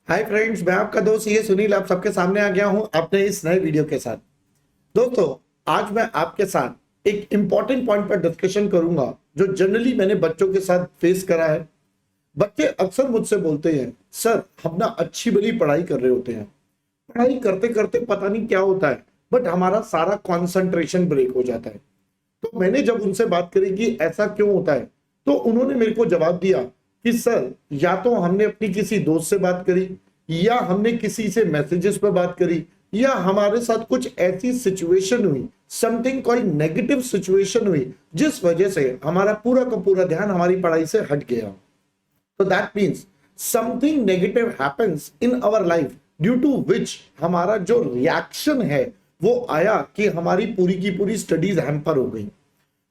Hi friends, मैं आपका दोस्त ये सुनील आप सबके सामने आ गया हूं अपने इस नए वीडियो के साथ। दोस्तों, आज मैं आपके साथ एक इंपॉर्टेंट पॉइंट पर डिस्कशन करूंगा जो जनरली मैंने बच्चों के साथ फेस करा है। बच्चे अक्सर मुझसे बोलते हैं, सर हम ना अच्छी भली पढ़ाई कर रहे होते हैं, पढ़ाई करते करते पता नहीं क्या होता है बट हमारा सारा कंसंट्रेशन ब्रेक हो जाता है। तो मैंने जब उनसे बात करी कि ऐसा क्यों होता है, तो उन्होंने मेरे को जवाब दिया कि सर या तो हमने अपनी किसी दोस्त से बात करी, या हमने किसी से मैसेजेस पर बात करी, या हमारे साथ कुछ ऐसी सिचुएशन हुई, समथिंग कॉल्ड नेगेटिव सिचुएशन हुई, जिस वजह से हमारा पूरा का पूरा ध्यान हमारी पढ़ाई से हट गया। तो that means something negative happens in our life due to which हमारा जो रिएक्शन है वो आया कि हमारी पूरी की पूरी स्टडीज हैम्पर हो गई।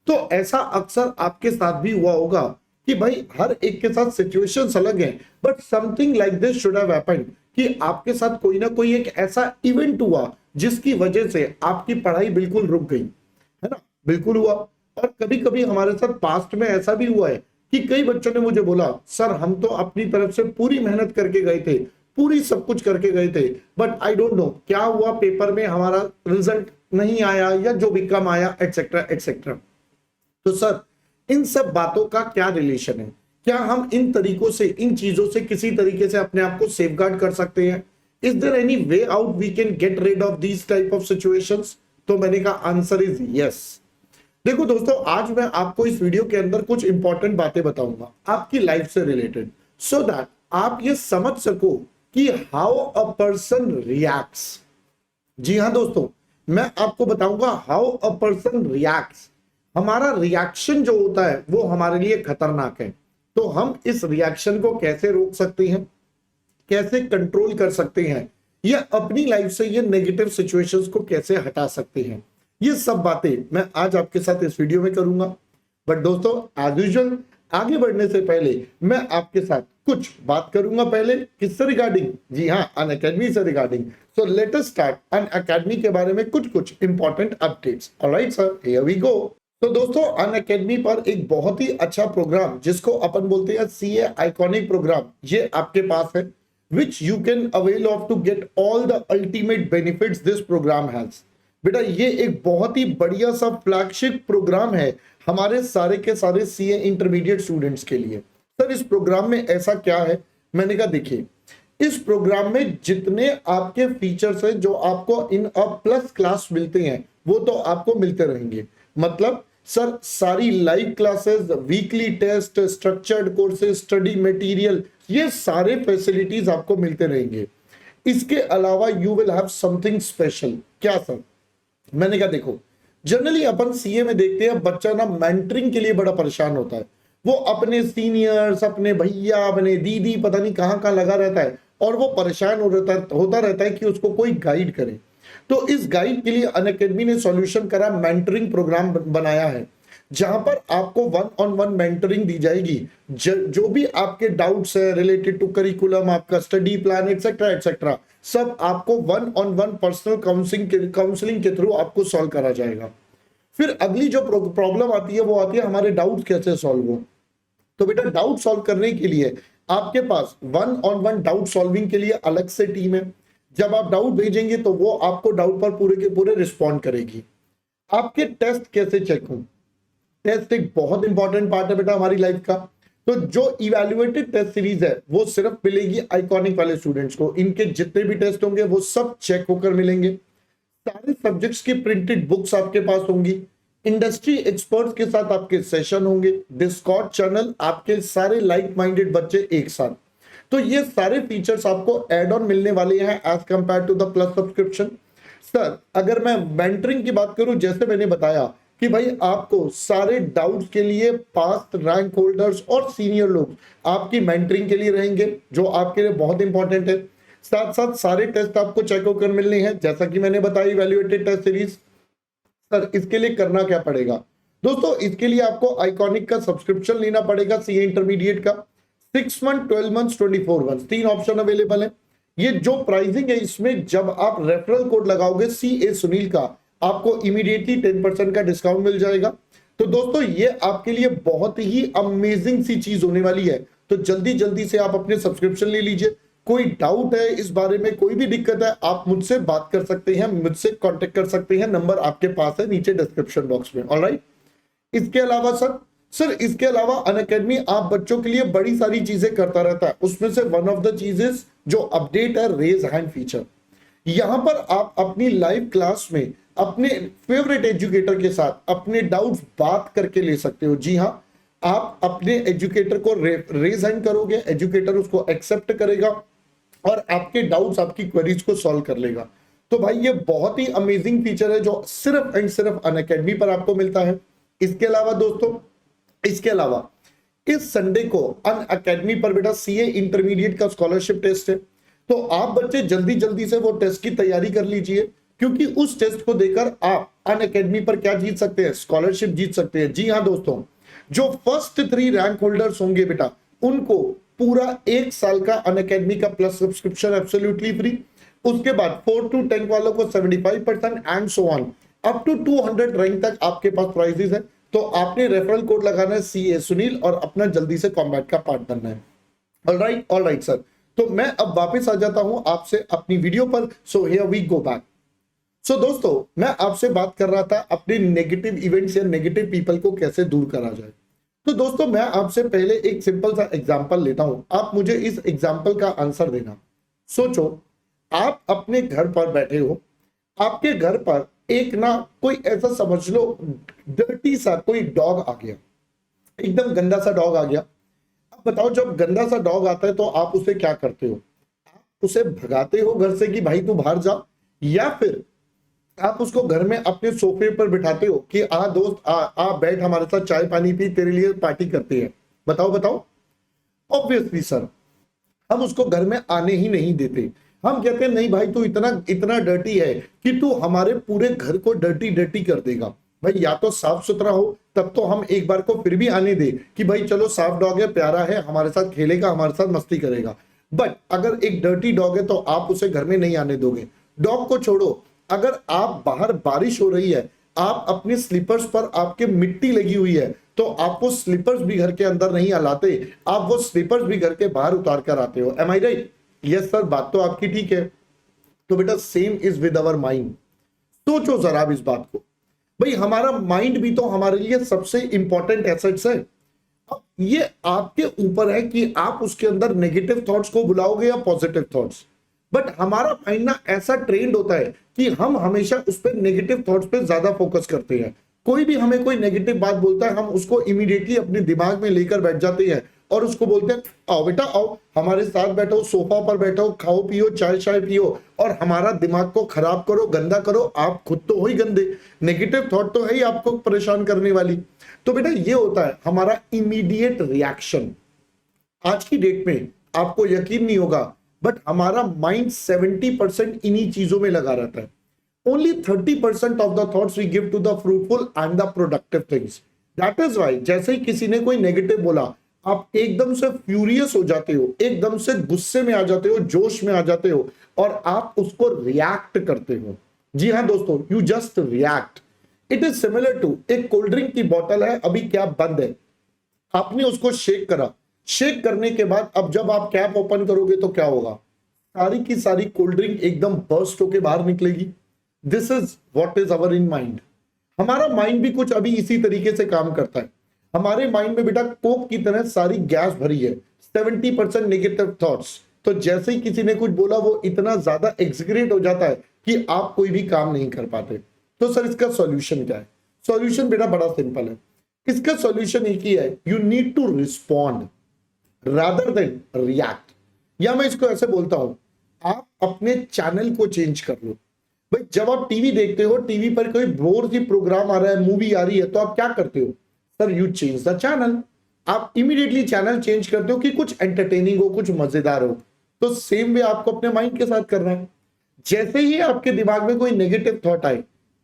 तो ऐसा अक्सर आपके साथ भी हुआ होगा कि भाई हर एक के साथ सिचुएशंस अलग हैं, but something like this should have happened कि आपके साथ कोई ना कोई एक ऐसा इवेंट हुआ जिसकी वजह से आपकी पढ़ाई बिल्कुल रुक गई, है ना। बिल्कुल हुआ। और कभी कभी हमारे साथ पास्ट में ऐसा भी हुआ है कि कई बच्चों ने मुझे बोला, सर हम तो अपनी तरफ से पूरी मेहनत करके गए थे, पूरी सब कुछ करके गए थे, बट आई डोंट नो क्या हुआ, पेपर में हमारा रिजल्ट नहीं आया या जो भी कम आया, एटसेट्रा एटसेट्रा। तो सर इन सब बातों का क्या रिलेशन है? क्या हम इन तरीकों से, इन चीजों से किसी तरीके से अपने आप को सेफगार्ड कर सकते हैं? Is there any way out we can get rid of these type of situations? तो मैंने कहा आंसर इज यस। देखो दोस्तों, आज मैं आपको इस वीडियो के अंदर कुछ इंपॉर्टेंट बातें बताऊंगा आपकी लाइफ से रिलेटेड, सो दैट आप ये समझ सको कि हाउ अ पर्सन रिएक्ट्स। जी हाँ दोस्तों, मैं आपको बताऊंगा हाउ अ पर्सन रिएक्ट्स। हमारा रिएक्शन जो होता है वो हमारे लिए खतरनाक है। तो हम इस रिएक्शन को कैसे रोक सकते हैं, कैसे कंट्रोल कर सकते हैं, या अपनी लाइफ से ये नेगेटिव सिचुएशंस को कैसे हटा सकते हैं, ये सब बातें मैं आज आपके साथ इस वीडियो में करूंगा। बट दोस्तों, एज यूजुअल आगे बढ़ने से पहले मैं आपके साथ कुछ बात करूंगा पहले किससे रिगार्डिंग, जी हाँ, अनअकैडमी से regarding. So let us start Unacademy के बारे में कुछ important updates. Alright sir, here we go. तो दोस्तों, अनअकैडमी पर एक बहुत ही अच्छा प्रोग्राम जिसको अपन बोलते हैं सीए आइकॉनिक प्रोग्राम, ये आपके पास है, which you can avail of to get all the ultimate benefits this program has। बेटा ये एक बहुत ही बढ़िया सा फ्लैगशिप प्रोग्राम है हमारे सारे के सारे सीए इंटरमीडिएट स्टूडेंट्स के लिए। सर इस प्रोग्राम में ऐसा क्या है? मैंने कहा देखिए, इस प्रोग्राम में जितने आपके फीचर्स हैं जो आपको इन अ प्लस क्लास मिलते हैं वो तो आपको मिलते रहेंगे। मतलब सर सारी live classes, weekly test, structured courses, study material, ये सारे फैसिलिटीज आपको मिलते रहेंगे। इसके अलावा you will have something special. क्या सर? मैंने कहा देखो, जनरली अपन सीए में देखते हैं बच्चा ना मेंटरिंग के लिए बड़ा परेशान होता है। वो अपने सीनियर्स, अपने भैया, अपने दीदी, पता नहीं कहां कहां लगा रहता है और वो परेशान होता रहता है कि उसको कोई गाइड करे। तो इस गाइड के लिए अनअकैडमी ने सॉल्यूशन करा, मेंटरिंग प्रोग्राम बनाया है, जहां पर आपको वन ऑन वन मेंटरिंग दी जाएगी। जो भी आपके डाउट्स है रिलेटेड टू करिकुलम, आपका स्टडी प्लान एटसेट्रा एटसेट्रा, सब आपको one on one personal counselling के थ्रू आपको सॉल्व करा जाएगा। फिर अगली जो प्रॉब्लम आती है वो आती है हमारे डाउट कैसे सॉल्व हो। तो बेटा डाउट सॉल्व करने के लिए आपके पास one on one doubt solving के लिए अलग से टीम है। जब आप डाउट भेजेंगे तो वो आपको डाउट पर पूरे के पूरे रिस्पॉन्ड करेगी। आपके टेस्ट कैसे चेक हों? टेस्ट एक बहुत इंपॉर्टेंट पार्ट है बेटा हमारी लाइफ का। तो जो इवैल्यूएटेड टेस्ट सीरीज है वो सिर्फ मिलेगी आइकॉनिक वाले स्टूडेंट्स को। इनके जितने भी टेस्ट होंगे वो सब चेक होकर मिलेंगे। सारे सब्जेक्ट्स की प्रिंटेड बुक्स आपके पास होंगी। इंडस्ट्री एक्सपर्ट्स के साथ आपके सेशन होंगे। डिस्कॉर्ड चैनल, आपके सारे लाइक माइंडेड बच्चे एक साथ। तो ये सारे फीचर्स आपको एड ऑन मिलने वाले हैं as compare to the plus subscription. Sir अगर मैं मेंटरिंग की बात करूं, जैसे मैंने बताया कि भाई आपको सारे डाउट्स के लिए पास्ट रैंक होल्डर्स और सीनियर लोग आपकी मेंटरिंग के लिए रहेंगे, जो आपके लिए बहुत इंपॉर्टेंट है। साथ साथ सारे टेस्ट आपको चेक होकर मिलने हैं, जैसा कि मैंने बताया इवैल्यूएटेड टेस्ट सीरीज। सर इसके लिए करना क्या पड़ेगा? दोस्तों इसके लिए आपको आइकॉनिक का सब्सक्रिप्शन लेना पड़ेगा, सीए इंटरमीडिएट का। 6 month, 12 month, 24 month, 3 option available है। ये जो प्राइसिंग है इसमें जब आप रेफरल कोड लगाओगे सीए सुनील का, आपको इमीडिएटली 10% का डिस्काउंट मिल जाएगा। तो दोस्तों ये आपके लिए बहुत ही अमेजिंग सी चीज होने वाली है। तो जल्दी जल्दी से आप अपने सब्सक्रिप्शन ले लीजिए। कोई डाउट है इस बारे में, कोई भी दिक्कत है, आप मुझसे बात कर सकते हैं, मुझसे कांटेक्ट कर सकते हैं, नंबर आपके पास है नीचे डिस्क्रिप्शन बॉक्स में। ऑलराइट, इसके अलावा सर इसके अलावा अनअकैडमी आप बच्चों के लिए बड़ी सारी चीजें करता रहता है। उसमें से वन ऑफ द चीजेस जो अपडेट है रेज हैंड फीचर। यहां पर आप अपनी लाइव क्लास में अपने फेवरेट एजुकेटर के साथ अपने डाउट्स बात करके ले सकते हो। जी हाँ, आप अपने एजुकेटर को रेज हैंड करोगे, एजुकेटर उसको एक्सेप्ट करेगा और आपके डाउट्स, आपकी क्वेरीज को सॉल्व कर लेगा। तो भाई ये बहुत ही अमेजिंग फीचर है जो सिर्फ एंड सिर्फ अनअकैडमी पर आपको मिलता है। इसके अलावा दोस्तों, इसके अलावा इस संडे को अनअकैडमी पर बेटा सीए इंटरमीडिएट का स्कॉलरशिप टेस्ट है। तो आप बच्चे जल्दी जल्दी से वो टेस्ट की तैयारी कर लीजिए, क्योंकि उस टेस्ट को देकर आप अनअकैडमी पर क्या जीत सकते हैं, स्कॉलरशिप जीत सकते हैं। जी हाँ दोस्तों, जो फर्स्ट 3 रैंक होल्डर्स होंगे बेटा, उनको पूरा 1 साल का अनअकैडमी का प्लस सब्सक्रिप्शन एब्सोल्युटली फ्री। उसके बाद 4 to 10 वालों को 75% and so on up to 200 rank तक आपके पास प्राइजेस है। तो आपने रेफरल कोड लगाना है CA सुनील और अपना जल्दी से कॉम्बैट का पार्ट बनना है। ऑलराइट सर, तो मैं अब वापस आ जाता हूं आपसे अपनी वीडियो पर। So here we go back. So दोस्तों, मैं आपसे बात कर रहा था अपने नेगेटिव इवेंट्स या नेगेटिव पीपल को कैसे दूर करा जाए। तो दोस्तों, मैं आपसे पहले एक सिंपल सा एग्जांपल लेता हूं, आप मुझे इस एग्जांपल का आंसर देना। सोचो, आप अपने घर पर बैठे हो, आपके घर पर एक ना कोई ऐसा समझ लो डर्टी सा कोई डॉग आ गया, एकदम गंदा सा डॉग आ गया। अब बताओ, जब गंदा सा डॉग आता है तो आप उसे क्या करते हो? आप उसे भगाते हो घर से कि भाई तू बाहर जा, या फिर आप उसको घर में अपने सोफे पर बिठाते हो कि आ दोस्त आ बैठ हमारे साथ चाय पानी पी, तेरे लिए पार्टी करते हैं? बताओ। ऑब्वियसली सर, हम उसको घर में आने ही नहीं देते। हम कहते हैं नहीं भाई, तू इतना डर्टी है कि तू हमारे पूरे घर को डर्टी कर देगा। भाई या तो साफ सुथरा हो, तब तो हम एक बार को फिर भी आने दे कि भाई चलो साफ डॉग है, प्यारा है, हमारे साथ खेलेगा, हमारे साथ मस्ती करेगा। बट अगर एक डर्टी डॉग है तो आप उसे घर में नहीं आने दोगे। डॉग को छोड़ो, अगर आप बाहर बारिश हो रही है, आप अपने स्लीपर्स पर आपके मिट्टी लगी हुई है, तो आप वो स्लीपर्स भी घर के अंदर नहीं हलाते, आप वो स्लीपर्स भी घर के बाहर उतार कर आते हो। एम आई राइट? यस सर, बात तो आपकी ठीक है। तो बेटा same is with our mind. सोचो जरा इस बात को, भाई हमारा माइंड भी तो हमारे लिए सबसे इंपॉर्टेंट एसेट्स है। अब ये आपके ऊपर है कि आप उसके अंदर नेगेटिव थॉट्स को बुलाओगे या पॉजिटिव थॉट्स। बट हमारा माइंड ना ऐसा ट्रेंड होता है कि हम हमेशा उस पर नेगेटिव थॉट्स पे ज्यादा फोकस करते हैं। कोई भी हमें कोई नेगेटिव बात बोलता है, हम उसको इमीडिएटली अपने दिमाग में लेकर बैठ जाते हैं और उसको बोलते हैं आओ बेटा आओ, हमारे साथ बैठो, सोफा पर बैठो, खाओ पियो, चाय पियो और हमारा दिमाग को खराब करो, गंदा करो। आप खुद तो हो ही गंदे, नेगेटिव थॉट तो है ही आपको परेशान करने वाली। तो बेटा ये होता है हमारा इमीडिएट रिएक्शन। आज की डेट में आपको यकीन नहीं होगा, बट हमारा माइंड 70% इन्हीं चीजों में लगा रहता है। Only 30% of the thoughts we give to the fruitful and the productive things. That is why जैसे ही किसी ने कोई नेगेटिव बोला, आप एकदम से फ्यूरियस हो जाते हो, एकदम से गुस्से में आ जाते हो, जोश में आ जाते हो और आप उसको रिएक्ट करते हो। जी हाँ दोस्तों, you just react. It is similar to एक कोल्ड ड्रिंक की बोतल है, अभी कैप बंद है, आपने उसको शेक करा, शेक करने के बाद अब जब आप कैप ओपन करोगे तो क्या होगा? सारी की सारी कोल्ड ड्रिंक एकदम बर्स्ट होके बाहर निकलेगी। This is what is our in mind. हमारा माइंड भी कुछ अभी इसी तरीके से काम करता है। हमारे माइंड में बेटा कोक की तरह सारी गैस भरी है, 70% नेगेटिव थॉट्स। तो जैसे ही किसी ने कुछ बोला, वो इतना ज्यादा एक्सक्रीट हो जाता है कि आप कोई भी काम नहीं कर पाते। तो सर इसका सॉल्यूशन क्या है? सॉल्यूशन बेटा बड़ा सिंपल है। इसका सॉल्यूशन एक ही है, you need to respond rather than react. या मैं इसको ऐसे बोलता हूं, आप अपने चैनल को चेंज कर लो। भाई जब आप टीवी देखते हो, टीवी पर कोई बोर सी प्रोग्राम आ रहा है, मूवी आ रही है, तो आप क्या करते हो? Sir you change the channel. आप इमीडिएटली चैनल चेंज करते हो कि कुछ एंटरटेनिंग हो, कुछ मजेदार हो। तो सेम वे आपको अपने माइंड के साथ करना है। जैसे ही आपके दिमाग में कोई नेगेटिव थॉट आए,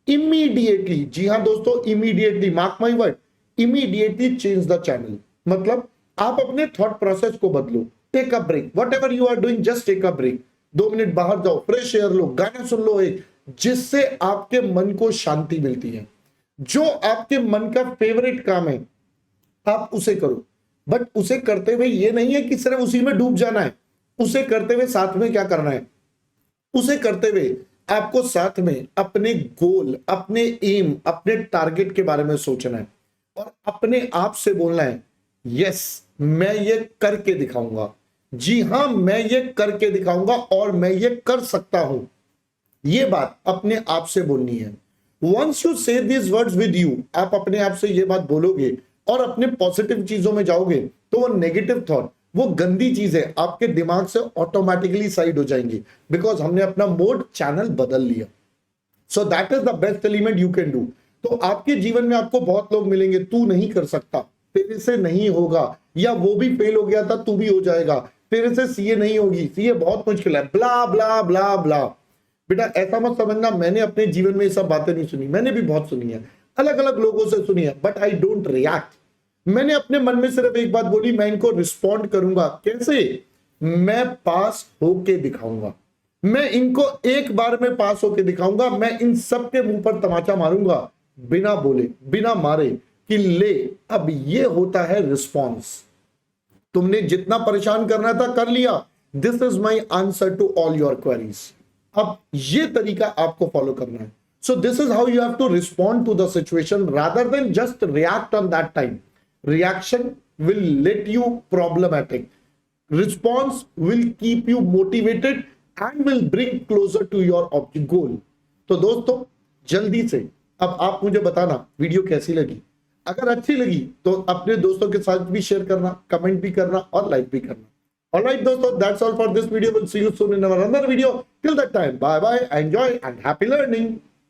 इमीडिएटली, जी हाँ दोस्तों, immediately, mark my word, immediately change the channel. मतलब आप अपने थॉट प्रोसेस को बदलो। Take a break, whatever you are doing, just take a break. 2 minute बाहर जाओ, फ्रेश एयर लो, गाना सुन लो एक, जिससे आपके मन को शांति मिलती है। जो आपके मन का फेवरेट काम है, आप उसे करो। बट उसे करते हुए ये नहीं है कि सिर्फ उसी में डूब जाना है। उसे करते हुए साथ में क्या करना है, उसे करते हुए आपको साथ में अपने गोल, अपने एम, अपने टारगेट के बारे में सोचना है और अपने आप से बोलना है यस मैं ये करके दिखाऊंगा, जी हां मैं ये करके दिखाऊंगा और मैं ये कर सकता हूं। ये बात अपने आप से बोलनी है। वंस यू से दिस वर्ड्स विद यू, आप अपने आप से ये बात बोलोगे और अपने पॉजिटिव चीजों में जाओगे तो वो नेगेटिव थॉट, वो गंदी चीजें आपके दिमाग से ऑटोमेटिकली साइड हो जाएंगी, बिकॉज हमने अपना मोड चैनल बदल लिया। So that is the best element you can do. तो आपके जीवन में आपको बहुत लोग मिलेंगे, तू नहीं कर सकता, तेरे से नहीं होगा, या वो भी फेल हो गया था तू भी हो जाएगा, तेरे से सीए नहीं होगी, सीए बहुत मुश्किल है, ब्ला ब्ला ब्ला ब्ला। बेटा ऐसा मत समझना मैंने अपने जीवन में ये सब बातें नहीं सुनी, मैंने भी बहुत सुनी है, अलग अलग लोगों से सुनी है, बट आई डोंट रिएक्ट। मैंने अपने मन में सिर्फ एक बात बोली, मैं इनको रिस्पॉन्ड करूंगा। कैसे? मैं पास होके दिखाऊंगा, मैं इनको एक बार में पास होके दिखाऊंगा, मैं इन सब के मुंह पर तमाचा मारूंगा बिना बोले बिना मारे कि ले अब ये होता है रिस्पॉन्स। तुमने जितना परेशान करना था कर लिया, this is my answer to all your queries. अब ये तरीका आपको फॉलो करना है। So this is how you have to respond to the situation rather than just react on that time. Reaction will let you problematic, response will keep you motivated and will bring closer to your object goal. तो दोस्तों जल्दी से अब आप मुझे बताना video कैसी लगी। अगर अच्छी लगी तो अपने दोस्तों के साथ भी शेयर करना, कमेंट भी करना और लाइक भी करना। Alright दोस्तों, that's all for this video. We'll see you soon in our another video. Till that time, bye bye, enjoy and happy learning.